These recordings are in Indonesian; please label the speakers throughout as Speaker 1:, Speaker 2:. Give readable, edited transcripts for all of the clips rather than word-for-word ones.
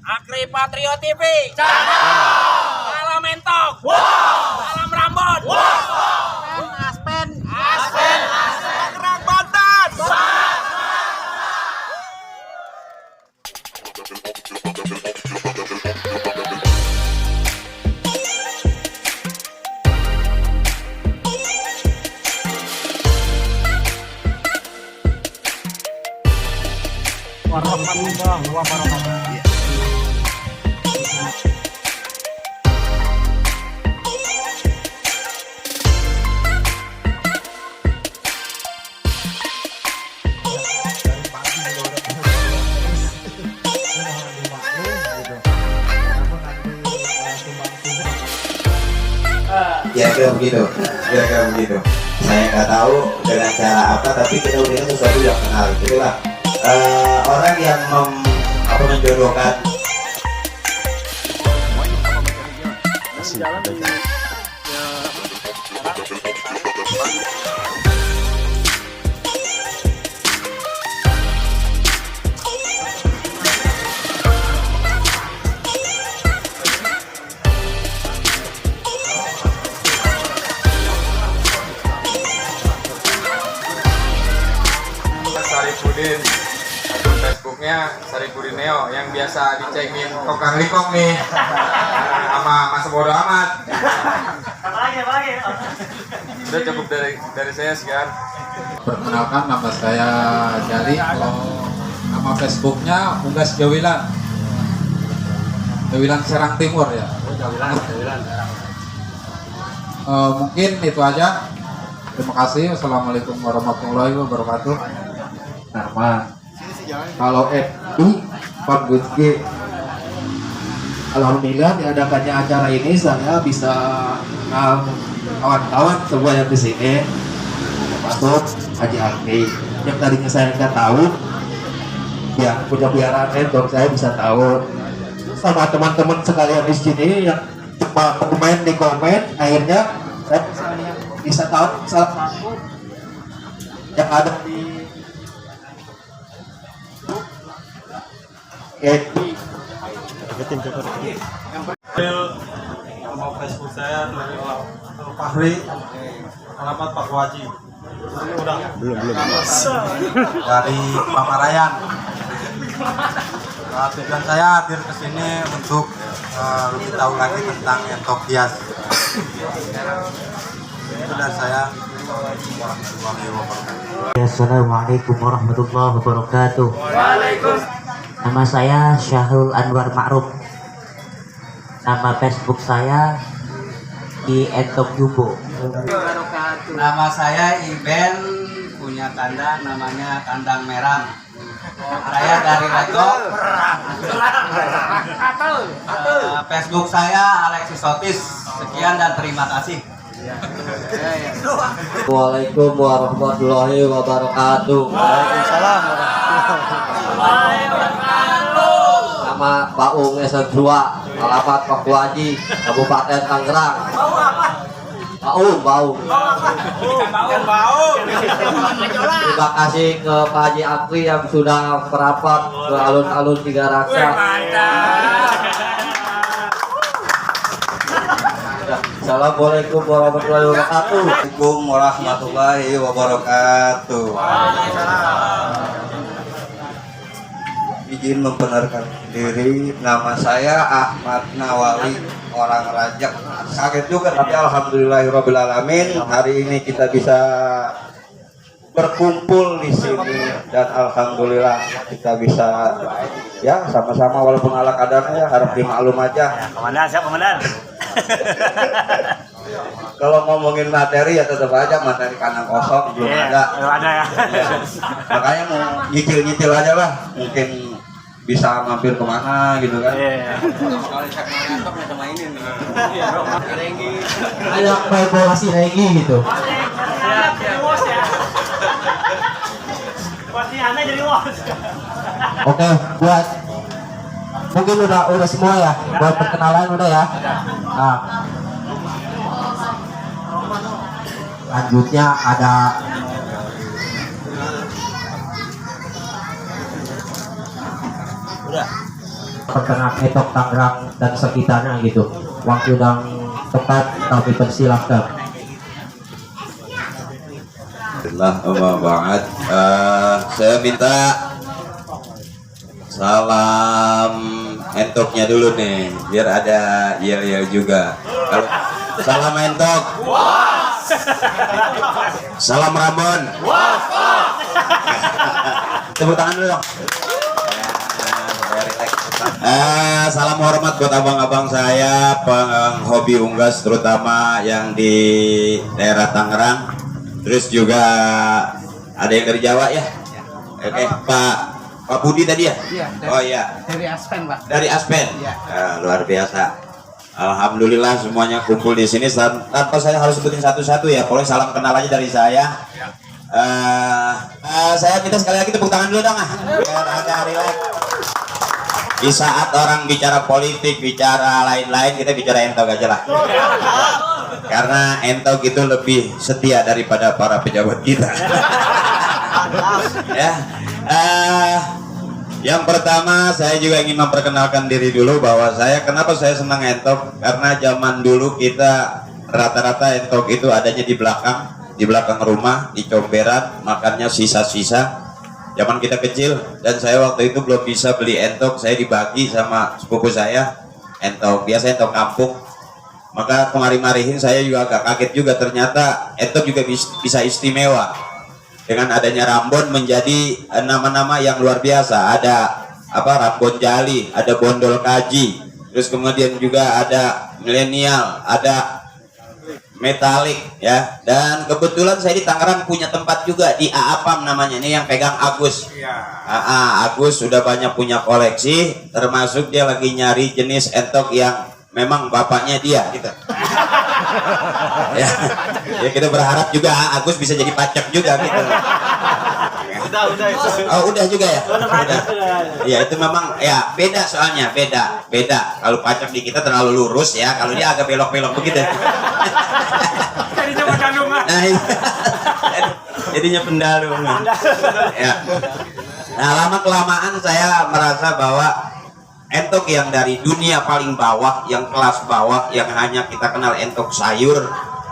Speaker 1: Akri Patrio TV. Salam mentok. Salam rambut. Aspen. Gerak Banten.
Speaker 2: Warahmatullahi wabarakatuh.
Speaker 3: Kira-kira begitu. Saya nggak tahu dengan cara apa, tapi kita udah sesuatu yang kenal. Itulah orang yang menjodohkan.
Speaker 4: Saripudin, akun Facebooknya Saripudin Neo yang biasa dicengin kokang likong nih sama masa bodo amat. Udah cukup dari saya sekian.
Speaker 5: Perkenalkan, nama saya Jali. Kalau nama Facebooknya Unggas Jawilan Serang Timur ya. Mungkin itu aja. Terima kasih. Wassalamualaikum warahmatullahi wabarakatuh.
Speaker 6: Nama kalau FI Pak Gutki, alhamdulillah diadakannya acara ini saya bisa kenal kawan-kawan semua yang di sini, termasuk Haji Akri yang tadinya saya nggak tahu, yang punya piaraan endor saya bisa tahu, sama teman-teman sekalian di sini yang cuma komen di komen, akhirnya saya bisa tahu salah satu yang ada di
Speaker 2: Nama Facebook saya dari Fahri, alamat Pak Waji. Udah belum dari Pamarayan. Tujuan saya hadir ke sini untuk lebih tahu lagi tentang entok hias. Itu dari saya.
Speaker 7: Assalamualaikum warahmatullahi wabarakatuh. Nama saya Syahrul Anwar Ma'ruf. Nama Facebook saya di Entok Jumbo.
Speaker 1: Nama saya Iben, punya kandang namanya Kandang Merang. Saya dari Reto. Facebook saya Alexis Sotis. Sekian dan terima kasih.
Speaker 7: Waalaikumsalam warahmatullahi wabarakatuh.
Speaker 2: Waalaikumsalam.
Speaker 7: Nama Baung S2, alamat Pak Waji, Kabupaten Tangerang. Baung. Terima kasih ke Pak Haji Akri yang sudah merapat ke alun-alun Tiga Raksa. Assalamualaikum warahmatullahi wabarakatuh.
Speaker 3: Assalamualaikum warahmatullahi wabarakatuh. Izin membenarkan diri, nama saya Ahmad Nawali, orang Rajak. Kaget juga, tapi alhamdulillahirobbilalamin hari ini kita bisa berkumpul di sini dan alhamdulillah kita bisa ya sama-sama walaupun ala kadarnya harap dimaklum aja.
Speaker 2: Komandan, siap komandan.
Speaker 3: Kalau ngomongin materi ya tetap aja materi kandang kosong belum ada.
Speaker 2: Belum ada ya.
Speaker 3: Makanya mau nyicil aja lah, mungkin bisa mampir kemana gitu kan.
Speaker 1: Kalau cek ngantok nih mainin nih.
Speaker 7: Ada evaluasi lagi gitu. Oke, buat mungkin udah semua ya, buat perkenalan udah ya. Nah, lanjutnya ada peternak etok Tangerang dan sekitarnya gitu. Waktu yang tepat kami persilahkan.
Speaker 3: Alhamdulillah banget. Saya minta salam entoknya dulu nih, biar ada yel-yel juga. Kalau salam entok, salam Ramon, tepuk tangan dulu dong. Salam hormat buat abang-abang saya penghobi unggas, terutama yang di daerah Tangerang. Terus juga ada yang dari Jawa ya. Oke, Pak Budi tadi ya?
Speaker 8: Iya.
Speaker 3: Oh iya.
Speaker 8: Dari Aspen, Pak.
Speaker 3: Dari Aspen.
Speaker 8: Iya.
Speaker 3: Luar biasa. Alhamdulillah semuanya kumpul di sini tanpa saya harus sebutin satu-satu ya. Pokoknya salam kenal aja dari saya. Saya minta sekali lagi tepuk tangan dulu dong biar agak relax. Di saat orang bicara politik, bicara lain-lain, kita bicara entok aja lah. Karena entok itu lebih setia daripada para pejabat kita. Ya. Yang pertama saya juga ingin memperkenalkan diri dulu bahwa kenapa saya senang entok, karena zaman dulu kita rata-rata entok itu adanya di belakang rumah, di comberan, makannya sisa-sisa. Zaman kita kecil, dan saya waktu itu belum bisa beli entok, saya dibagi sama sepupu saya entok, biasa entok kampung. Maka kemari-marihin saya juga agak kaget juga, ternyata entok juga bisa istimewa. Dengan adanya Rambon menjadi nama-nama yang luar biasa. Ada Rambon Jali, ada Bondol Kaji, terus kemudian juga ada Milenial, ada Metalik ya. Dan kebetulan saya di Tangerang punya tempat juga di Aapam namanya, ini yang pegang Agus. Agus sudah banyak punya koleksi, termasuk dia lagi nyari jenis entok yang memang bapaknya dia gitu. Ya kita berharap juga Agus bisa jadi pacak juga gitu. Udah juga ya. Ya itu memang ya beda, soalnya beda. Kalau pacak di kita terlalu lurus ya, kalau dia agak belok-belok begitu. Nah, jadinya pendalungan. Ya. Nah, lama kelamaan saya merasa bahwa entok yang dari dunia paling bawah, yang kelas bawah, yang hanya kita kenal entok sayur,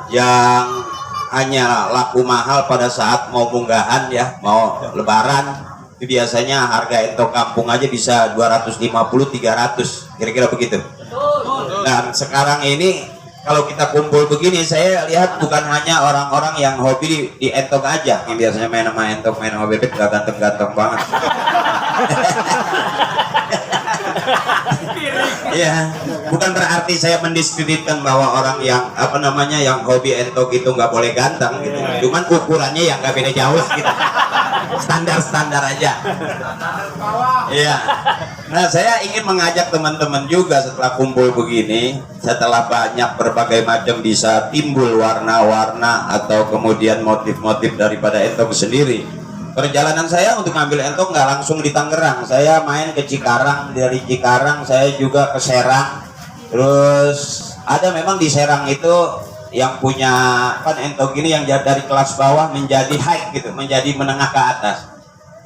Speaker 3: yang hanya laku mahal pada saat mau munggahan ya, mau lebaran, itu biasanya harga entok kampung aja bisa 250-300, kira-kira begitu. Dan sekarang ini kalau kita kumpul begini, saya lihat bukan hanya orang-orang yang hobi di entok aja, yang biasanya main sama entok, main sama bebek, gak ganteng-ganteng banget. Iya, bukan berarti saya mendiskreditkan bahwa orang yang yang hobi entok itu nggak boleh ganteng gitu. Cuman ukurannya yang nggak beda jauh gitu. Standar-standar aja. Iya. Nah, saya ingin mengajak teman-teman juga setelah kumpul begini, setelah banyak berbagai macam bisa timbul warna-warna atau kemudian motif-motif daripada entok sendiri. Perjalanan saya untuk ngambil entok nggak langsung di Tangerang, saya main ke Cikarang, dari Cikarang saya juga ke Serang, terus ada memang di Serang itu yang punya entok ini yang dari kelas bawah menjadi high gitu, menjadi menengah ke atas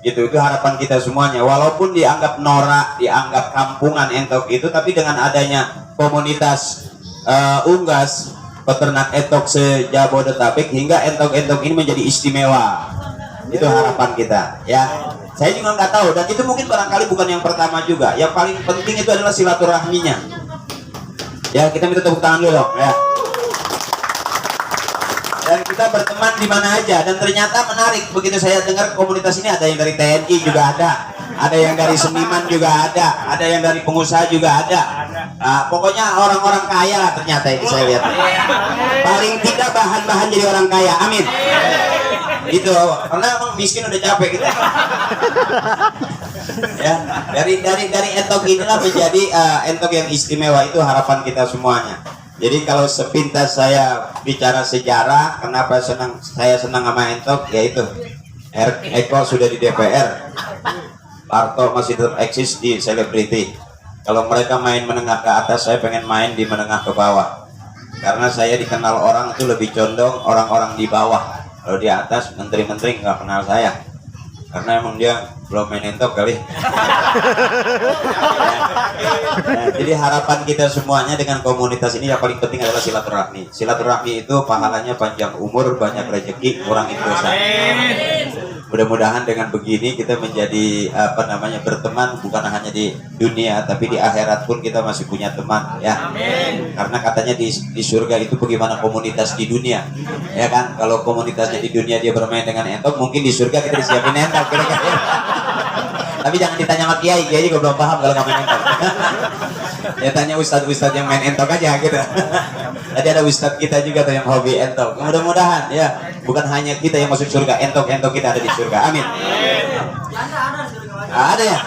Speaker 3: gitu. Itu harapan kita semuanya, walaupun dianggap norak, dianggap kampungan entok itu, tapi dengan adanya komunitas unggas peternak entok se-Jabodetabek hingga entok-entok ini menjadi istimewa. Itu harapan kita ya. Saya juga nggak tahu, dan itu mungkin barangkali bukan yang pertama juga. Yang paling penting itu adalah silaturahminya ya. Kita minta tepuk tangan dulu dong ya. Dan kita berteman di mana aja, dan ternyata menarik begitu saya dengar komunitas ini ada yang dari TNI juga ada yang dari seniman juga ada yang dari pengusaha juga ada. Pokoknya orang-orang kaya lah ternyata itu saya lihat. Paling tidak bahan-bahan jadi orang kaya, amin. Gitu, karena emang miskin udah capek kita. Ya, dari entok inilah menjadi entok yang istimewa, itu harapan kita semuanya. Jadi kalau sepintas saya bicara sejarah, kenapa saya senang sama entok, yaitu Eko sudah di DPR, Parto masih tetap eksis di selebriti. Kalau mereka main menengah ke atas, saya pengen main di menengah ke bawah. Karena saya dikenal orang itu lebih condong orang-orang di bawah. Kalau di atas menteri-menteri nggak kenal saya. karena emang dia belum main entok kali. Nah, jadi harapan kita semuanya dengan komunitas ini yang paling penting adalah silaturahmi. Silaturahmi itu pahalanya panjang umur, banyak rezeki, kurangin dosa. Mudah-mudahan dengan begini kita menjadi berteman bukan hanya di dunia tapi di akhirat pun kita masih punya teman ya. Karena katanya di surga itu bagaimana komunitas di dunia. Ya kan? Kalau komunitasnya di dunia dia bermain dengan entok, mungkin di surga kita disiapin entok kira-kira. Tapi jangan ditanya sama kiai juga belum paham kalau nggak main entok. Ya tanya ustadz yang main entok aja gitu. Tadi ada ustadz kita juga tuh yang hobi entok. Mudah-mudahan ya, bukan hanya kita yang masuk surga, entok kita ada di surga. Amin. Ada ya.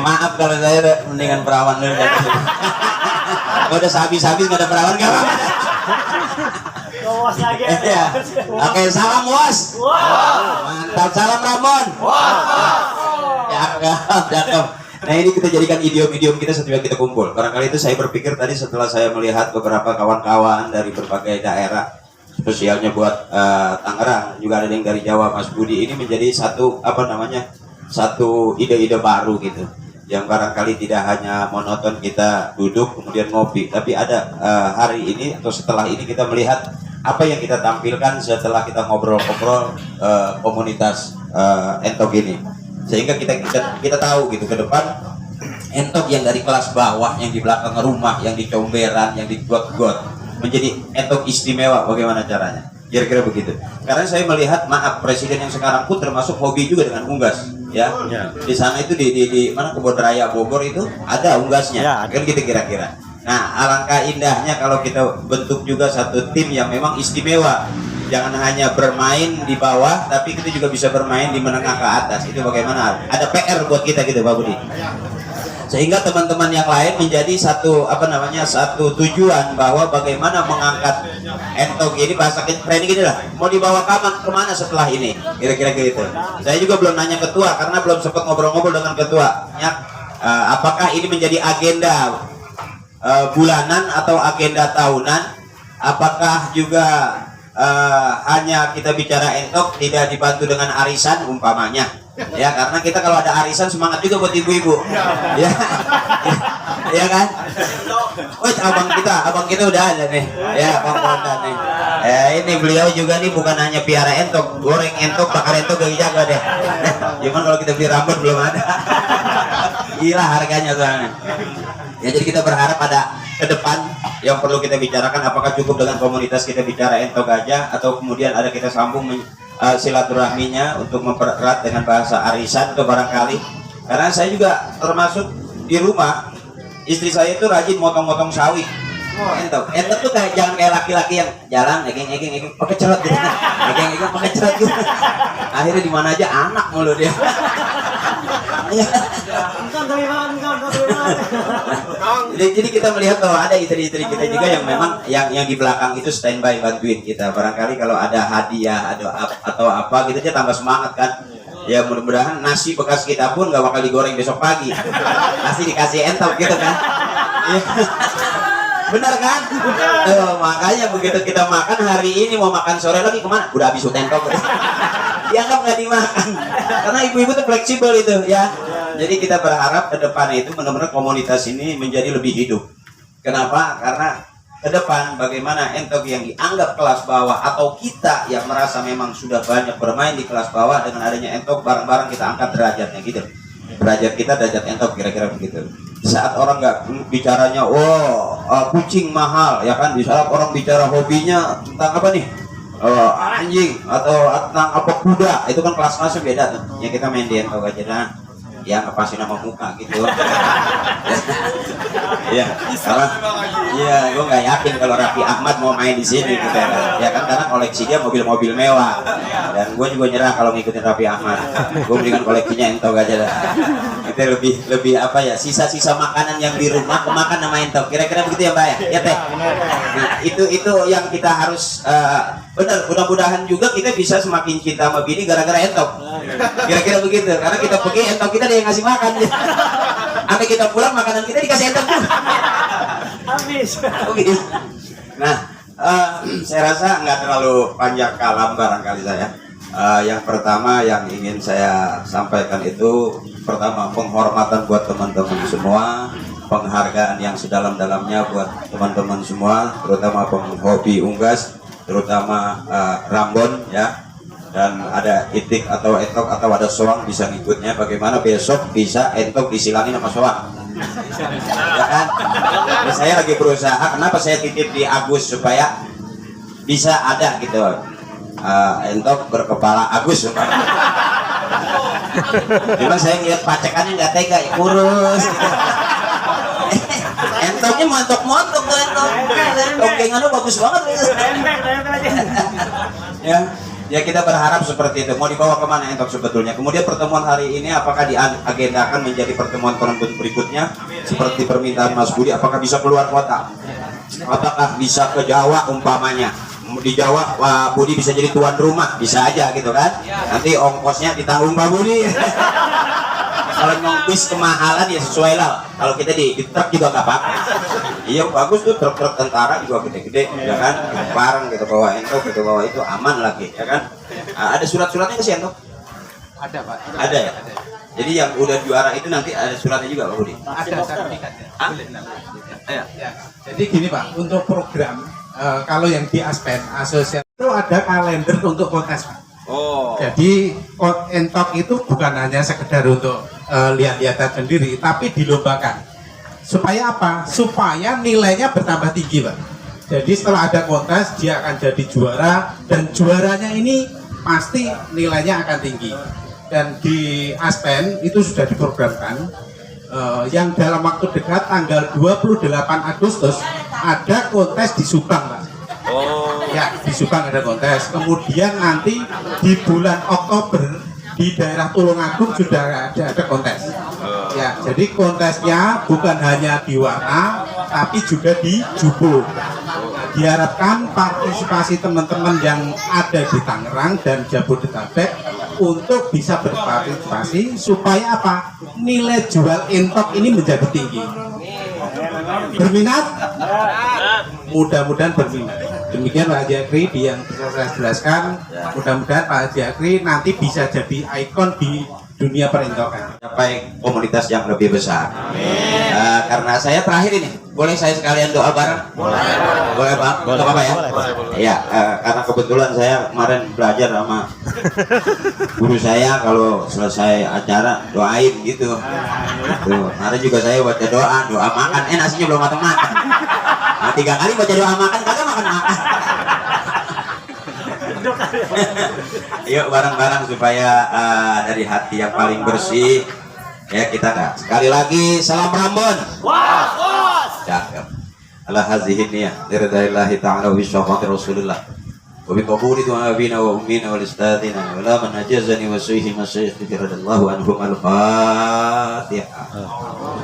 Speaker 3: Maaf kalau saya mendingan perawan dulu. Udah habis-habis nggak ada perawan nggak apa-apa. Ya. Oke, salam was. Mantap, salam Ramon. Cakep. Nah ini kita jadikan idiom-idiom kita setiap kita kumpul. Barangkali itu saya berpikir tadi setelah saya melihat beberapa kawan-kawan dari berbagai daerah, spesialnya buat Tangerang, juga ada yang dari Jawa, Mas Budi, ini menjadi satu satu ide-ide baru gitu. Yang barangkali tidak hanya monoton kita duduk kemudian ngopi, tapi ada hari ini atau setelah ini kita melihat apa yang kita tampilkan setelah kita ngobrol-ngobrol komunitas entok ini. Sehingga kita tahu gitu ke depan entok yang dari kelas bawah, yang di belakang rumah, yang di comberan, yang di got-got menjadi entok istimewa. Bagaimana caranya? Kira-kira begitu. Karena saya melihat, maaf, presiden yang sekarang pun termasuk hobi juga dengan unggas, ya. Di sana itu di mana Kebun Raya Bogor itu ada unggasnya, kan gitu kira-kira. Nah, alangkah indahnya kalau kita bentuk juga satu tim yang memang istimewa. Jangan hanya bermain di bawah, tapi kita juga bisa bermain di menengah ke atas. Itu bagaimana? Ada PR buat kita gitu, Pak Budi. Sehingga teman-teman yang lain menjadi satu satu tujuan bahwa bagaimana mengangkat entok ini, bahasa training ini lah, mau dibawa kemana setelah ini, kira-kira gitu. Saya juga belum nanya ketua karena belum sempat ngobrol-ngobrol dengan ketua. Apakah ini menjadi agenda bulanan atau agenda tahunan? Apakah juga hanya kita bicara entok tidak dibantu dengan arisan umpamanya? Ya, karena kita kalau ada arisan semangat juga buat ibu-ibu. Ya kan? Wih, abang kita udah ada nih. Ya, Bang Bondan nih. Ini beliau juga nih bukan hanya piara entok, goreng entok, bakar entok gak jaga deh. Cuman kalau kita beli rambut belum ada. Gila harganya soalnya. Ya, jadi kita berharap ada ke depan yang perlu kita bicarakan, apakah cukup dengan komunitas kita bicara entok aja atau kemudian ada kita sambung silaturahminya untuk mempererat dengan bahasa arisan atau barangkali. Karena saya juga termasuk di rumah, istri saya itu rajin motong-motong sawi. Entok tuh jangan kayak laki-laki yang jalan egeng pakai cerot gitu. Egeng pakai cerot gitu. Akhirnya di mana aja anak mulu dia. Jadi kita melihat bahwa ada istri-istri kita juga yang memang yang di belakang itu standby bantuin kita. Barangkali kalau ada hadiah atau apa gitu dia tambah semangat kan. Ya mudah-mudahan nasi bekas kita pun gak bakal digoreng besok pagi. Nasi dikasih entok gitu kan. Benar kan? Makanya begitu kita makan hari ini mau makan sore lagi kemana? Udah habis entok. Dianggap nggak dimakan karena ibu-ibu tuh fleksibel itu ya. Jadi kita berharap ke depan itu benar-benar komunitas ini menjadi lebih hidup. Kenapa? Karena ke depan bagaimana entok yang dianggap kelas bawah atau kita yang merasa memang sudah banyak bermain di kelas bawah, dengan adanya entok bareng-bareng kita angkat derajatnya gitu. Derajat kita derajat entok, kira-kira begitu. Saat orang nggak bicaranya kucing mahal ya kan, di saat orang bicara hobinya tentang apa nih, anjing atau tentang apa kuda, itu kan kelas-kelasnya beda tuh. Ya kita main di entok aja lah. Ya ngepasin nama muka gitu. Ya, iya, gue nggak yakin kalau Raffi Ahmad mau main di sini gitu ya kan, karena koleksi dia mobil-mobil mewah, dan gue juga nyerah kalau ngikutin Raffi Ahmad. Gue mendingan koleksinya entok aja lah. Itu lebih apa ya, sisa-sisa makanan yang di rumah kemakan nama entok, kira-kira begitu ya Mbak ya? Ya Teh. Nah, itu yang kita harus benar, mudah-mudahan juga kita bisa semakin cinta sama bini gara-gara entok. Kira-kira begitu, karena kita pergi entok kita dia yang ngasih makan. Sampai kita pulang makanan kita dikasih entok tuh. Habis. Nah, saya rasa nggak terlalu panjang kalam barangkali saya. Yang pertama yang ingin saya sampaikan itu pertama penghormatan buat teman-teman semua, penghargaan yang sedalam-dalamnya buat teman-teman semua, terutama penghobi unggas, terutama Rambon ya, dan ada itik atau entok atau ada soang bisa ngikutnya. Bagaimana besok bisa entok disilangin sama soang? Ya kan? Nah, saya lagi berusaha. Kenapa saya titip di Agus supaya bisa ada gitu. Entok berkepala Agus. Cuma saya ngeliat pacekannya nggak tega, ya kurus. Gitu. Entoknya montok-montok tuh entok. Tongkengannya bagus banget. Ya kita berharap seperti itu. Mau dibawa kemana entok sebetulnya? Kemudian pertemuan hari ini apakah diagendakan menjadi pertemuan berikutnya seperti permintaan Mas Budi? Apakah bisa keluar kota? Apakah bisa ke Jawa umpamanya? Di Jawa Pak Budi bisa jadi tuan rumah, bisa aja gitu kan? Nanti ongkosnya ditanggung Pak Budi. Kalau nyongkis kemahalan ya sesuai lah. Kalau kita di truk juga nggak apa-apa. Iya bagus tuh truk-truk tentara juga gede-gede, ya kan? Bareng gitu bawa entok, gitu bawa itu aman lagi, ya kan? Ada surat-suratnya ke entok?
Speaker 2: Ada Pak.
Speaker 3: Ada ya. Jadi yang udah juara itu nanti ada suratnya juga Pak Budi.
Speaker 2: Ada sertifikatnya.
Speaker 3: Ya.
Speaker 2: Jadi gini Pak, untuk program kalau yang di Aspen Asosiasi itu ada kalender untuk kontes Pak.
Speaker 3: Oh.
Speaker 2: Jadi entok itu bukan hanya sekedar untuk lihat-lihat sendiri, tapi dilombakan. Supaya apa? Supaya nilainya bertambah tinggi Pak. Jadi setelah ada kontes dia akan jadi juara, dan juaranya ini pasti nilainya akan tinggi. Dan di Aspen itu sudah diprogramkan yang dalam waktu dekat tanggal 28 Agustus ada kontes di Subang Pak. Ya, di Subang ada kontes. Kemudian nanti di bulan Oktober di daerah Tulungagung sudah ada kontes. Ya, jadi kontesnya bukan hanya di warna tapi juga di jubo. Diharapkan partisipasi teman-teman yang ada di Tangerang dan Jabodetabek untuk bisa berpartisipasi supaya apa? Nilai jual entok ini menjadi tinggi. Berminat? Mudah-mudahan berminat. Demikian Pak Haji Akri yang bisa saya jelaskan. Mudah-mudahan Pak Haji Akri nanti bisa jadi ikon di dunia perintokan.
Speaker 3: Sampai komunitas yang lebih besar. Karena saya terakhir ini, boleh saya sekalian doa bareng? Boleh Pak? Untuk apa ya? Iya, karena kebetulan saya kemarin belajar sama guru saya kalau selesai acara doain gitu. Tuh, kemarin juga saya baca doa makan. Nasinya belum matang-matang. Nah, 3 kali baca doa makan, kagak makan. Yuk bareng-bareng supaya dari hati yang paling bersih ya kita dah. Sekali lagi salam Rambon. Cakep. Ala hazihi niyah lillahi ta'ala wa bisyafati Rasulillah. Wa bi qabuli du'abina wa ummina wal istadina wa la man ajazani wa suihi masyayikh radallahu anhum al-Fatihah.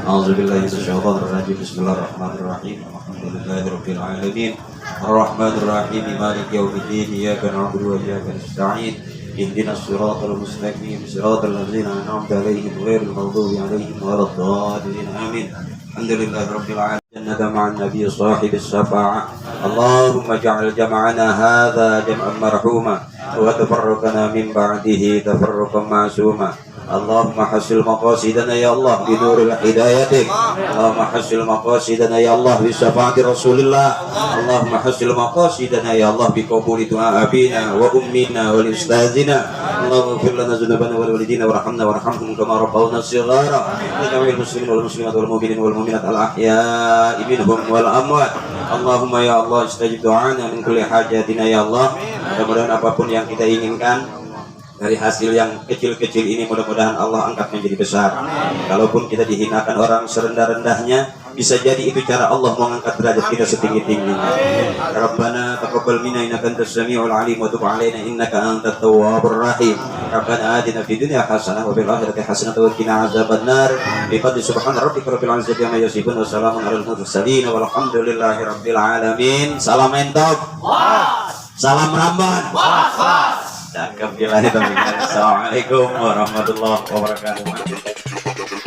Speaker 3: A'udzubillahi minasyaitonir rajim. Bismillahirrahmanirrahim. Alhamdulillahirabbil alamin. Ar-Rahmanir Rahim. Maliki yaumiddin. Iyyaka na'budu wa iyyaka nasta'in. Ihdinas siratal mustaqim. Siratal ladzina an'amta 'alaihim ghairil maghdubi 'alaihim waladdallin. Amin. Alhamdulillahirabbil alamin. Jannata ma'an nabiy sahibis syafa'ah. Allahumma ja'al jam'ana hadza jam'an marhuma wa tafarraqana min ba'dihi tafarruqan ma'suma. اللهم حسن مقاصدنا يا الله بنور هدايتك. اللهم حسن مقاصدنا يا الله بشفاعة رسول الله. اللهم حسن مقاصدنا يا الله بقبول دعاء أبينا وأمنا والأستاذنا. اللهم اغفر لنا ذنوبنا ولوالدينا وارحمنا وارحمهم كما ربونا صغارا. لجميع المسلمين والمسلمات والمؤمنين والمؤمنات الأحياء منهم والأموات. اللهم ya Allah istajib do'ana min kulli hajatina ya Allah. Mudah-mudahan apapun yang kita inginkan dari hasil yang kecil-kecil ini mudah-mudahan Allah angkat menjadi besar. Kalaupun kita dihinakan orang serendah-rendahnya, bisa jadi itu cara Allah mengangkat derajat kita setinggi-tingginya. Rabbana taqabbal minna innaka antas samiul alim wa tub alaina innaka antat tawwabur rahim. Rabbana atina fid dunya hasanah wa fil akhirati hasanah wa qina azabannar. Bi qadri subhana rabbika rabbil izzati amma yasifun wa salamun alal mursalin walhamdulillahi rabbil alamin. Salam entok. Salam Rambon. Cakep gila itu. Assalamualaikum warahmatullahi wabarakatuh.